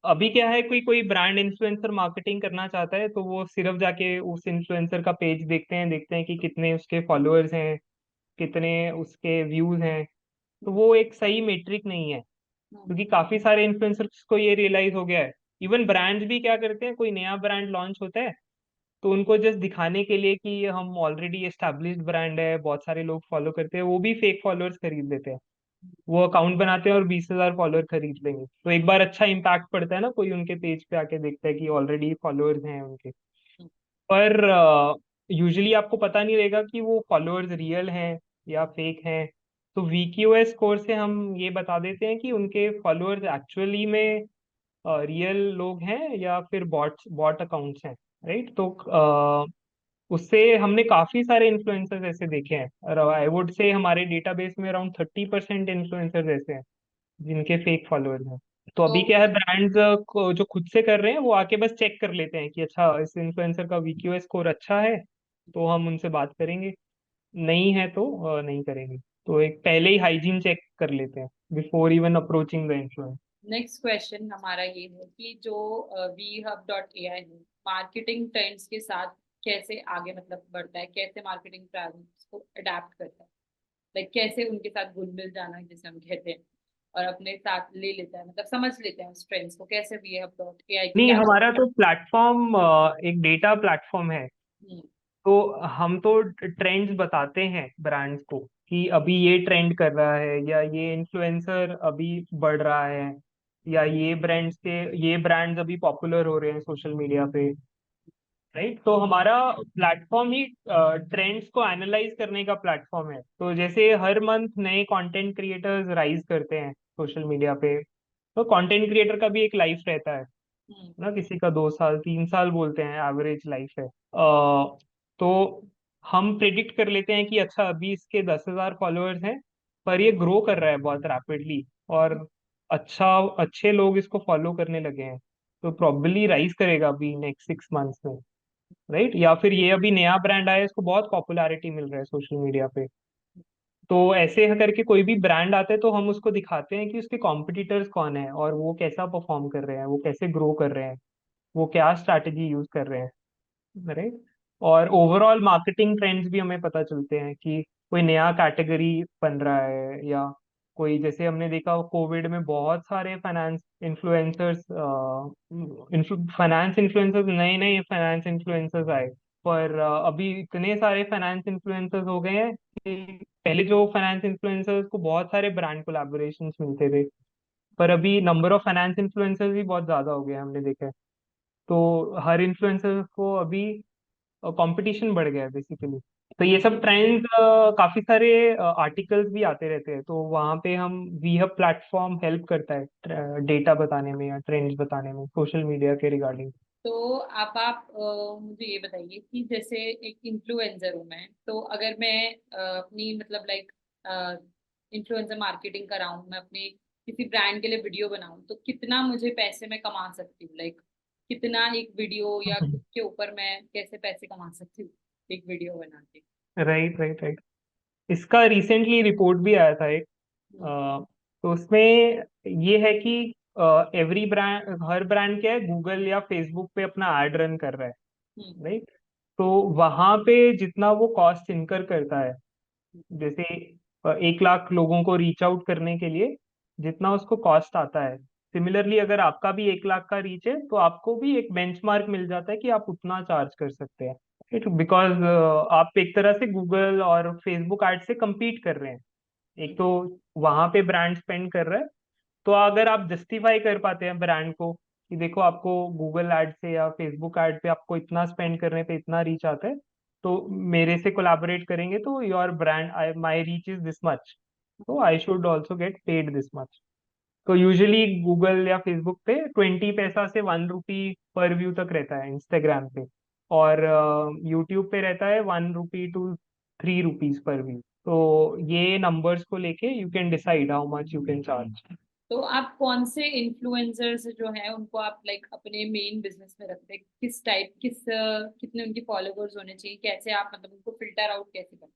अभी क्या है, कोई कोई ब्रांड इन्फ्लुएंसर मार्केटिंग करना चाहता है तो वो सिर्फ जाके उस इन्फ्लुएंसर का पेज देखते हैं कि कितने उसके फॉलोअर्स हैं, कितने उसके व्यूज हैं। तो वो एक सही मेट्रिक नहीं है, हैं? क्योंकि काफी सारे इन्फ्लुएंसर्स को ये रियलाइज हो गया है। इवन ब्रांड्स भी क्या करते हैं, कोई नया ब्रांड लॉन्च होता है तो उनको जस्ट दिखाने के लिए कि हम ऑलरेडी एस्टेब्लिश्ड ब्रांड है, बहुत सारे लोग फॉलो करते हैं, वो भी फेक फॉलोअर्स खरीद लेते हैं। वो अकाउंट बनाते हैं और 20,000 फॉलोअर खरीद लेंगे, तो एक बार अच्छा इम्पैक्ट पड़ता है ना, कोई उनके पेज पे आके देखता है कि ऑलरेडी फॉलोअर्स हैं उनके। पर यूजुअली आपको पता नहीं रहेगा कि वो फॉलोअर्स रियल हैं या फेक हैं। तो वीक्यूएस स्कोर से हम ये बता देते हैं कि उनके फॉलोअर्स एक्चुअली में रियल लोग हैं या फिर बॉट बॉट अकाउंट्स हैं, राइट। तो उससे हमने काफी सारे इन्फ्लुएंसर्स ऐसे देखे हैं, और आई वुड से हमारे डेटाबेस में अराउंड 30% इन्फ्लुएंसर्स ऐसे हैं जिनके फेक फॉलोअर्स हैं। तो तो अभी क्या है, ब्रांड्स को जो खुद से कर रहे हैं वो आके बस चेक कर लेते हैं कि अच्छा इस इन्फ्लुएंसर का वीक्यूएस स्कोर अच्छा है तो हम उनसे बात करेंगे, नहीं है तो नहीं करेंगे। तो एक पहले ही हाइजीन चेक कर लेते हैं before even approaching the influencer. Next question हमारा ये है कि जो वी हब डॉट ए आई है, मार्केटिंग ट्रेंड्स के साथ कैसे आगे मतलब बढ़ता है, कैसे मार्केटिंग ट्रेंड्स को अडेप्ट करता है, लाइक कैसे उनके साथ घुल मिल जाना जिसे हम कहते हैं और अपने साथ ले लेता है, मतलब समझ लेते हैं उस ट्रेंड्स को, कैसे वी हब डॉट ए आई की नहीं, क्या। हमारा तो प्लेटफॉर्म एक डेटा प्लेटफॉर्म है। हम्म, तो हम तो ट्रेंड्स बताते हैं ब्रांड्स को कि अभी ये ट्रेंड कर रहा है, या ये इन्फ्लुएंसर अभी बढ़ रहा है, या ये ब्रांड्स अभी पॉपुलर हो रहे हैं सोशल मीडिया पे, राइट। तो हमारा प्लेटफॉर्म ही ट्रेंड्स को एनालाइज करने का प्लेटफॉर्म है। तो जैसे हर मंथ नए कंटेंट क्रिएटर्स राइज करते हैं सोशल मीडिया पे, तो कंटेंट क्रिएटर का भी एक लाइफ रहता है हम्म, ना, किसी का 2 साल 3 साल बोलते हैं एवरेज लाइफ है। तो हम प्रिडिक्ट कर लेते हैं कि अच्छा अभी इसके 10,000 फॉलोअर्स हैं, पर ये ग्रो कर रहा है बहुत रैपिडली, और अच्छा अच्छे लोग इसको फॉलो करने लगे हैं, तो प्रॉब्ली राइज करेगा अभी नेक्स्ट 6 मंथ्स में, राइट। या फिर ये अभी नया ब्रांड आया है, इसको बहुत पॉपुलैरिटी मिल रहा है सोशल मीडिया पे। तो ऐसे करके कोई भी ब्रांड आता है तो हम उसको दिखाते हैं कि उसके कॉम्पिटिटर्स कौन है और वो कैसा परफॉर्म कर रहे हैं, वो कैसे ग्रो कर रहे हैं, वो क्या स्ट्रैटेजी यूज कर रहे हैं, राइट। और ओवरऑल मार्केटिंग ट्रेंड्स भी हमें पता चलते हैं कि कोई नया कैटेगरी बन रहा है, या कोई, जैसे हमने देखा कोविड में बहुत सारे फाइनेंस इन्फ्लुएंसर्स नए नए फाइनेंस इन्फ्लुएंसर्स आए, पर अभी इतने सारे फाइनेंस इन्फ्लुएंसर्स हो गए हैं कि पहले जो फाइनेंस इन्फ्लुएंसर्स को बहुत सारे ब्रांड कोलैबोरेशंस मिलते थे, पर अभी नंबर ऑफ फाइनेंस इन्फ्लुएंसर्स भी बहुत ज्यादा हो गए हैं, हमने देखा है। तो हर इन्फ्लुएंसर को अभी कंपटीशन बढ़ गया है बेसिकली। तो ये सब ट्रेंड्स, काफी सारे आर्टिकल्स भी आते रहते हैं, तो वहाँ पे हम वी हब प्लेटफॉर्म हेल्प करता है डेटा बताने में या ट्रेंड्स बताने में सोशल मीडिया के रिगार्डिंग। तो अब आप मुझे ये बताइए कि जैसे एक इन्फ्लुएंसर हूँ मैं, तो अगर मैं अपनी मतलब लाइक इन्फ्लुएंसर मार्केटिंग कराऊँ, मैं अपने किसी ब्रांड के लिए वीडियो बनाऊँ, तो कितना मुझे पैसे मैं कमा सकती हूँ? लाइक कितना एक वीडियो या उसके ऊपर मैं कैसे पैसे कमा सकती हूँ एक वीडियो बना के? Right, right, right. इसका रिसेंटली रिपोर्ट भी आया था एक। हम्म। तो उसमें ये है कि एवरी ब्रांड, हर ब्रांड क्या है, गूगल या फेसबुक पे अपना एड रन कर रहा है, हम्म। राइट। तो वहां पे जितना वो कॉस्ट इनकर करता है, जैसे 1 लाख लोगों को रीच आउट करने के लिए जितना उसको कॉस्ट आता है, सिमिलरली अगर आपका भी 1 लाख का रीच है तो आपको भी एक बेंचमार्क मिल जाता है कि आप उतना चार्ज कर सकते हैं, राइट। बिकॉज आप एक तरह से गूगल और फेसबुक एड से compete कर रहे हैं। एक तो वहां पे ब्रांड स्पेंड कर रहा है, तो अगर आप जस्टिफाई कर पाते हैं ब्रांड को कि देखो आपको गूगल एड से या फेसबुक एड पे आपको इतना स्पेंड करने पे इतना रीच आता है, तो मेरे से कोलैबोरेट करेंगे तो your brand, my reach is this much, तो I should also get paid this much. तो यूजुअली गूगल या फेसबुक पे 20 पैसा से 1 रुपी पर व्यू तक रहता है इंस्टाग्राम पे, और यूट्यूब पे रहता है 1 रुपी to 3 रुपीज पर व्यू। तो ये नंबर्स को लेके you can decide how much you can charge. तो आप कौन से इन्फ्लुएंसर्स जो हैं उनको आप लाइक अपने मेन बिजनेस में रखते हैं? किस टाइप, कितने उनके फॉलोवर्स होने चाहिए? कैसे आप मतलब उनको फिल्टर आउट कैसे करते हैं?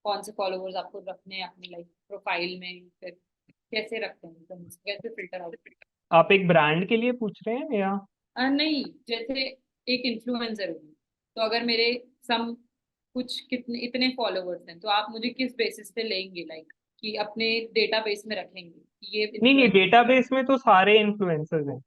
कौन से फॉलोवर्स आपको रखने हैं अपनी लाइक प्रोफाइल में? फिर कैसे रखते हैं एकदम, कैसे फिल्टर आउट? आप एक ब्रांड के लिए पूछ रहे हैं या? नहीं, जैसे एक इन्फ्लुएंसर हूँ, तो अगर मेरे सम कुछ कितने इतने फॉलोवर्स हैं, तो आप मुझे किस बेसिस पे लेंगे, लाइक कि अपने डेटाबेस में रखेंगे कि ये नहीं, नहीं, इन्फ्लुएंसर? डेटाबेस में तो सारे इन्फ्लुएंसर्स हैं।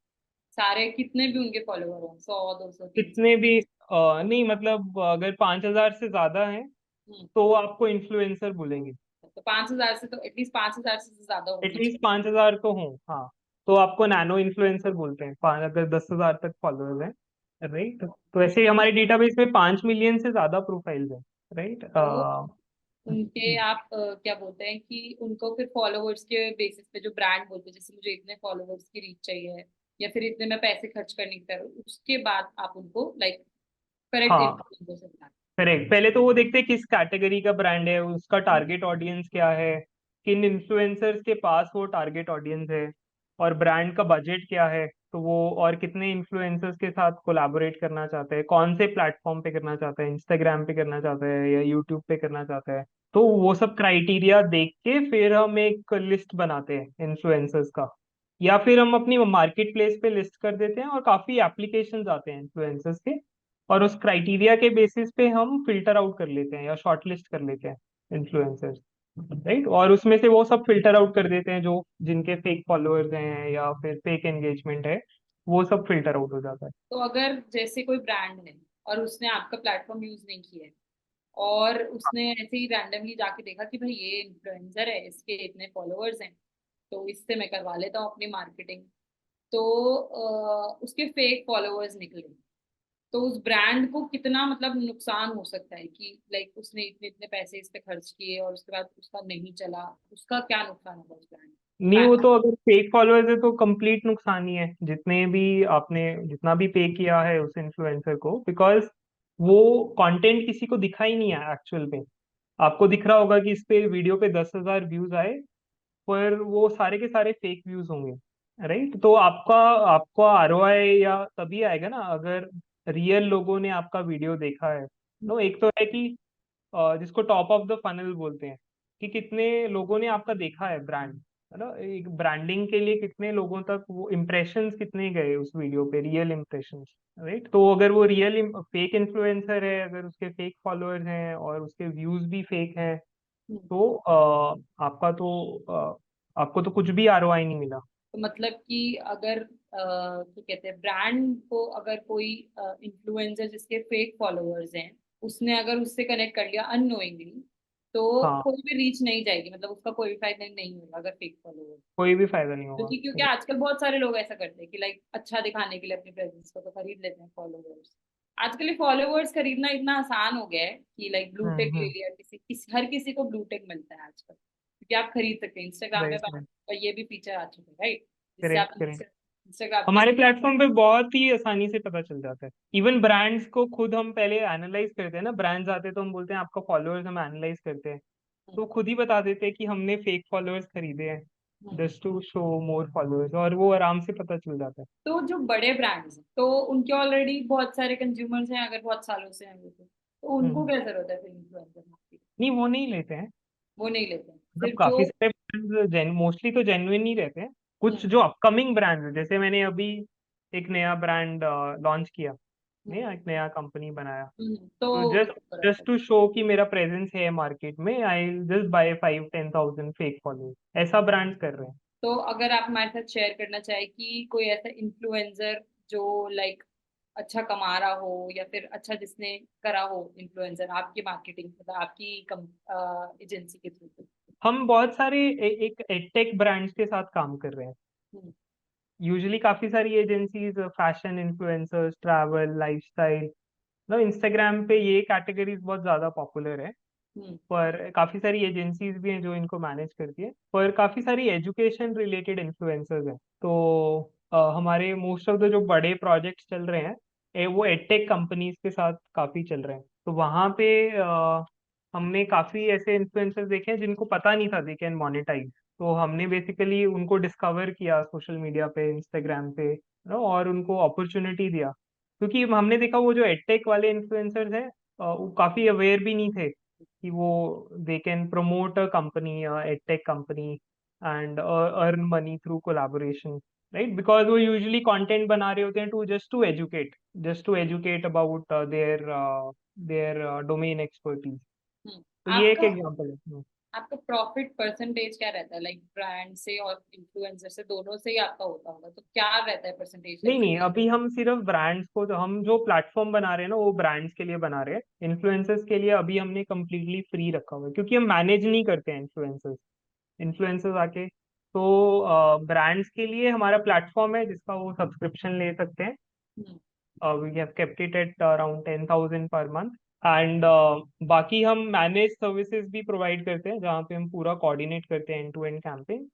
सारे कितने भी उनके फॉलोवर हों, 100, 200, 300? कितने भी नहीं, मतलब अगर 5,000 से ज्यादा हैं हम्म। तो आपको इन्फ्लुएंसर बोलेंगे। तो 5,000 से, तो एटलीस्ट 5,000 से तो ज्यादा होने एटलीस्ट चाहिए। 5,000 तो हों, हाँ। तो आपको नैनो इन्फ्लुएंसर बोलते हैं, अगर 10,000 तक फॉलोअर्स हैं, राइट। तो ऐसे ही हमारे डेटाबेस में 5 मिलियन से ज्यादा प्रोफाइल्स हैं, राइट। तो उनके आप क्या बोलते हैं कि उनको फिर फॉलोवर्स के बेसिस पे जो ब्रांड बोलते हैं, जैसे मुझे इतने फॉलोवर्स की रीच चाहिए या फिर इतने मैं पैसे खर्च करने की तरह, उसके बाद आप उनको लाइक करेक्ट हाँ, इन्फ्लुएंसर से बनाते करेक्ट। पहले तो वो देखते हैं किस कैटेगरी का ब्रांड है, उसका टारगेट ऑडियंस क्या है, किन इन्फ्लुएंसर्स के पास वो टारगेट ऑडियंस है, और ब्रांड का बजट क्या है, तो वो और कितने इन्फ्लुएंसर्स के साथ कोलैबोरेट करना चाहते हैं, कौन से प्लेटफॉर्म पे करना चाहते हैं, इंस्टाग्राम पे करना चाहते हैं या यूट्यूब पे करना चाहते हैं। तो वो सब क्राइटेरिया देख के फिर हम एक लिस्ट बनाते हैं इन्फ्लुएंसर्स का, या फिर हम अपनी मार्केट प्लेस पे लिस्ट कर देते हैं, और काफी एप्लीकेशंस आते हैं इन्फ्लुएंसर्स के, और उस क्राइटेरिया के बेसिस पे हम फिल्टर आउट कर लेते हैं या शॉर्ट लिस्ट कर लेते हैं इन्फ्लुएंसर्स, राइट। और उसमें से वो सब फिल्टर आउट कर देते हैं जो जिनके फेक फॉलोअर्स हैं या फिर फेक एंगेजमेंट है, वो सब फिल्टर आउट हो जाता है। तो अगर जैसे कोई ब्रांड है और उसने आपका प्लेटफॉर्म यूज नहीं किया है, और उसने ऐसे ही रैंडमली जाके देखा कि भाई ये इन्फ्लुएंसर है, इसके इतने फॉलोअर्स हैं, तो इससे मैं करवा लेता हूँ अपनी मार्केटिंग, तो उसके फेक फॉलोअर्स निकले, तो उस ब्रांड को कितना मतलब नुकसान हो सकता है कि लाइक उसने इतने इतने पैसे इस पे खर्च किए और उसके बाद उसका नहीं चला, उसका क्या नुकसान होगा उस नहीं, वो ब्रांड? तो अगर फेक फॉलोअर्स है तो कंप्लीट नुकसान ही है, जितने भी आपने जितना भी पे किया है उस इन्फ्लुएंसर को, बिकॉज वो कंटेंट किसी को दिखा ही नहीं है एक्चुअल में। आपको दिख रहा होगा कि इस पे वीडियो पे 10,000 व्यूज आए, पर वो सारे के सारे फेक व्यूज होंगे, राइट। तो आपका आपका आरओआई या तभी आएगा ना अगर रियल लोगों ने आपका वीडियो देखा है। नो, एक तो है कि जिसको टॉप ऑफ द फनल बोलते हैं, कि कितने लोगों ने आपका देखा है ब्रांड, है ना। एक ब्रांडिंग के लिए कितने लोगों तक वो इम्प्रेशंस कितने गए उस वीडियो पे, रियल इम्प्रेशंस, राइट। तो अगर वो रियल फेक इन्फ्लुएंसर है, अगर उसके फेक फॉलोअर्स हैं और उसके व्यूज भी फेक हैं, तो आपका तो आपको तो कुछ भी आरओआई नहीं मिला। तो मतलब कि अगर क्या कहते हैं, ब्रांड को अगर कोई इन्फ्लुएंसर जिसके फेक फॉलोअर्स हैं, उसने अगर उससे कनेक्ट कर लिया अननोइंगली, तो हाँ, कोई भी रीच नहीं जाएगी, मतलब उसका कोई फायदा नहीं होगा अगर फेक फॉलोअर। कोई भी फायदा नहीं होगा। क्योंकि आजकल बहुत सारे लोग ऐसा करते हैं कि लाइक अच्छा दिखाने के लिए अपनी प्रेजेंस को तो खरीद लेते हैं फॉलोअर्स। आजकल ये फॉलोअर्स खरीदना इतना आसान हो गया है कि लाइक ब्लू टिक ले हम्म। लिया, हर किसी को ब्लू टिक मिलता है आजकल, क्योंकि आप खरीद सकते हैं इंस्टाग्राम में। Right, right. ये भी फीचर आ चुका है, राइट, जिससे करेक्ट, आप करेक्ट। इंस्टाग्राम पे हमारे प्लेटफॉर्म पे बहुत ही आसानी से पता चल जाता है। इवन ब्रांड्स को खुद हम पहले एनालाइज करते हैं ना, ब्रांड्स आते हैं तो हम बोलते हैं आपका फॉलोअर्स, हम एनालाइज करते हैं तो खुद ही बता देते हैं कि हमने फेक फॉलोअर्स खरीदे हैं hmm. Just to show more followers, और वो आराम से पता चल जाता है। तो जो बड़े ब्रांड्स हैं तो उनके ऑलरेडी बहुत सारे कंज्यूमर्स हैं, अगर बहुत सालों से हैं वो, तो उनको हम्म। क्या जरूरत है फिर इन्फ्लुएंसर मार्केटिंग? नहीं, वो नहीं लेते हैं। वो नहीं लेते हैं, मतलब सिर्फ जो। काफी सारे ब्रांड्स मोस्टली तो जेन्युइन ही रहते हैं। कुछ हम्म। जो अपकमिंग ब्रांड्स हैं, जैसे मैंने अभी एक नया ब्रांड लॉन्च किया, हम्म। नया एक नया कंपनी बनाया, तो तो जस्ट उसको रहता जस्ट है। टू शो कि मेरा प्रेजेंस है मार्केट में, I just by 5-10,000 fake followers, ऐसा ब्रांड कर रहे हैं। तो अगर आप हमारे साथ शेयर करना चाहे कि कोई ऐसा इन्फ्लुएंसर जो लाइक अच्छा कमा रहा हो, या फिर अच्छा जिसने करा हो इन्फ्लुएंसर आपकी मार्केटिंग, मतलब आपकी एजेंसी के थ्रू। हम बहुत सारे एक एडटेक ब्रांड्स के साथ काम कर रहे हैं। हम्म। यूजुअली काफी सारी agencies fashion influencers, travel, lifestyle, ना इंस्टाग्राम पे ये कैटेगरीज बहुत ज्यादा पॉपुलर है। हम्म। पर काफी सारी एजेंसीज भी हैं जो इनको मैनेज करती है, पर काफी सारी एजुकेशन रिलेटेड इन्फ्लुएंसर्स हैं। तो हमारे मोस्ट ऑफ द जो बड़े प्रोजेक्ट्स चल रहे हैं वो एडटेक कंपनीज के साथ काफी चल रहे हैं। तो वहाँ पे हमने काफी ऐसे इन्फ्लुएंसर्स देखे हैं जिनको पता नहीं था दे कैन मोनेटाइज। तो हमने बेसिकली उनको डिस्कवर किया सोशल मीडिया पे, इंस्टाग्राम पे, और उनको अपॉर्चुनिटी दिया। क्योंकि हमने देखा वो जो एडटेक वाले इन्फ्लुएंसर्स हैं वो काफी अवेयर भी नहीं थे कि वो they can promote a company, edtech company, and earn money through collaboration, right? Because वो यूजुअली कंटेंट बना रहे होते हैं to just to educate about their domain expertise. तो ये एक आपका एग्जांपल है। आपका प्रॉफिट परसेंटेज क्या रहता है, लाइक ब्रांड से और इन्फ्लुएंसर से दोनों से ही आपका होता होगा, तो क्या रहता है परसेंटेज, नहीं, लाइक? नहीं, अभी हम सिर्फ ब्रांड्स को, तो हम जो प्लेटफॉर्म बना रहे हैं ना वो ब्रांड्स के लिए बना रहे हैं। इन्फ्लुएंसर्स के लिए अभी हमने कम्प्लीटली फ्री रखा हुआ है, क्योंकि हम मैनेज नहीं करते हैं इन्फ्लुएंसर्स। इन्फ्लुएंसर्स आके, तो ब्रांड्स के लिए हमारा प्लेटफॉर्म है जिसका वो सब्सक्रिप्शन ले सकते हैं। We have kept it at around 10,000 per month. And बाकी हम मैनेज सर्विसेज भी प्रोवाइड करते हैं, जहाँ पे हम पूरा कोऑर्डिनेट करते हैं एंड टू एंड कैंपेन।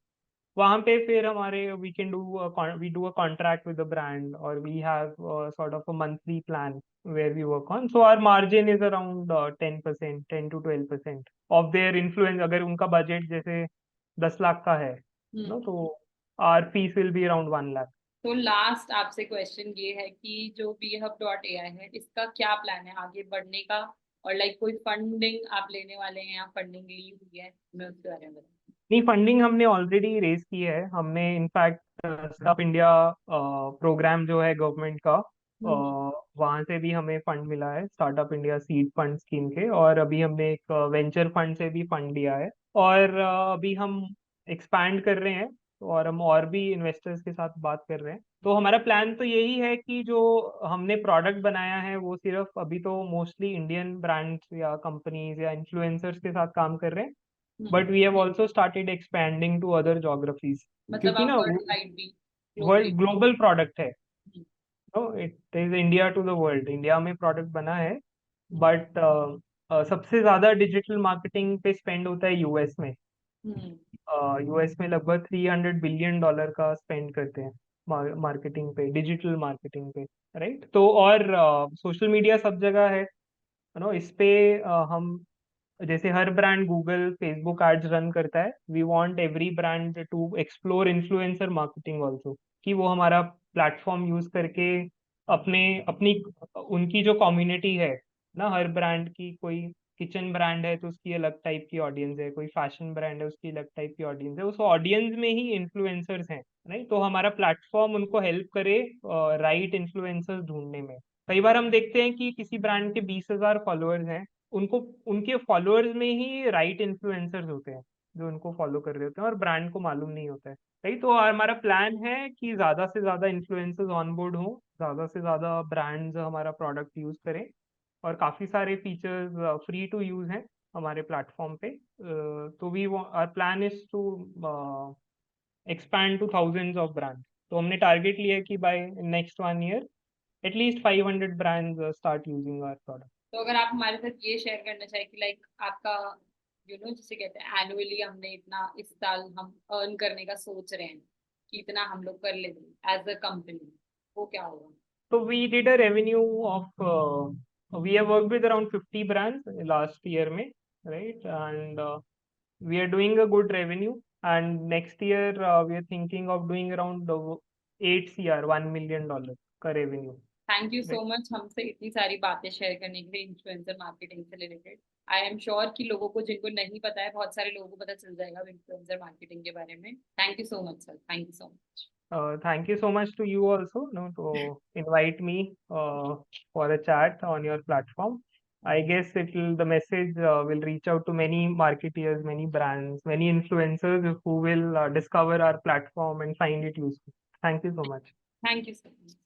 वहाँ पे फिर हमारे we do a contract with the brand, और we have sort of a monthly plan where we work on. So our margin is around 10%, 10 to 12% of their influence. अगर उनका budget जैसे 10 लाख का है हम्म। नो, तो our fees will be around 1 lakh. तो last आपसे क्वेश्चन ये है कि जो BeHub.ai है, इसका क्या प्लान है आगे बढ़ने का, और लाइक कोई फंडिंग आप लेने वाले हैं या फंडिंग ली हुई है, मैं उसके बारे में बताऊँ। नहीं, फंडिंग हमने ऑलरेडी रेज की है। हमने इनफैक्ट स्टार्टअप इंडिया प्रोग्राम जो है गवर्नमेंट का, हम्म। वहाँ से भी हमें फंड मिला है, startup India seed fund scheme के। और अभी हमने एक वेंचर फंड से भी फंड लिया है। और अभी हम एक्सपैंड कर रहे हैं, और हम और भी इन्वेस्टर्स के साथ बात कर रहे हैं। तो हमारा प्लान तो यही है कि जो हमने प्रोडक्ट बनाया है वो सिर्फ अभी तो मोस्टली इंडियन ब्रांड्स या कंपनीज या इन्फ्लुएंसर्स के साथ काम कर रहे हैं, हम्म। But we have also started expanding to other geographies. मतलब क्योंकि आप ना वर्ल्ड वाइड भी, ग्लोबली? वर्ल्ड ग्लोबल प्रोडक्ट है, no, it is India to the world. India में प्रोडक्ट बना है, बट सबसे ज्यादा डिजिटल मार्केटिंग पे स्पेंड होता है यूएस में। हम्म। यूएस में लगभग $300 बिलियन का स्पेंड करते हैं मार्केटिंग पे, डिजिटल मार्केटिंग पे, राइट? तो और सोशल मीडिया सब जगह है, नो, इस पे हम, जैसे हर brand Google Facebook ads run करता है, we want every brand to explore influencer marketing also, कि वो हमारा प्लेटफॉर्म यूज करके अपने अपनी उनकी जो कम्युनिटी है ना, हर ब्रांड की, कोई किचन ब्रांड है तो उसकी अलग टाइप की ऑडियंस है, कोई फैशन ब्रांड है उसकी अलग टाइप की ऑडियंस है, उस ऑडियंस में ही इन्फ्लुएंसर्स हैं, नहीं? तो हमारा प्लेटफॉर्म उनको हेल्प करे राइट इन्फ्लुएंसर्स ढूंढने में। कई बार हम देखते हैं कि किसी ब्रांड के 20,000 फॉलोअर्स हैं, उनको उनके फॉलोअर्स में ही राइट इन्फ्लुएंसर्स होते हैं, जो उनको फॉलो कर रहे होते हैं और ब्रांड को मालूम नहीं होता है। राइट, तो हमारा प्लान है कि ज्यादा से ज्यादा इन्फ्लुएंसर्स ऑन बोर्ड हो, ज्यादा से ज्यादा ब्रांड्स हमारा प्रोडक्ट यूज करें, और काफी सारे फीचर्स फ्री टू यूज हैं हमारे प्लेटफॉर्म पे। तो we our plan is to expand to thousands of brands. तो हमने टारगेट लिया है कि by next 1 year at least 500 brands start using our product. तो अगर आप हमारे साथ ये शेयर करना चाहें कि लाइक आपका जिसे कहते हैं एनुअली हमने इतना इस साल हम अर्न करने का सोच रहे हैं कि इतना हम लोग कर लेंगे एज अ कंपनी, वो क्या होगा? So we did a revenue of we have worked with around 50 brands last year में, right? And we are doing a good revenue, and next year we are thinking of doing around 8 CR $1 million का revenue. Thank you so much हमसे इतनी सारी बातें share करने के लिए influencer marketing से रिलेटेड। आई एम श्योर कि लोगों को जिनको नहीं पता है, बहुत सारे लोगों को पता चल जाएगा इन्फ्लुएंसर मार्केटिंग के बारे में। Thank you so much sir, thank you so much. Thank you so much to you also, to invite me for a chat on your platform. I guess the message will reach out to many marketeers, many brands, many influencers who will discover our platform and find it useful. Thank you so much. Thank you so much.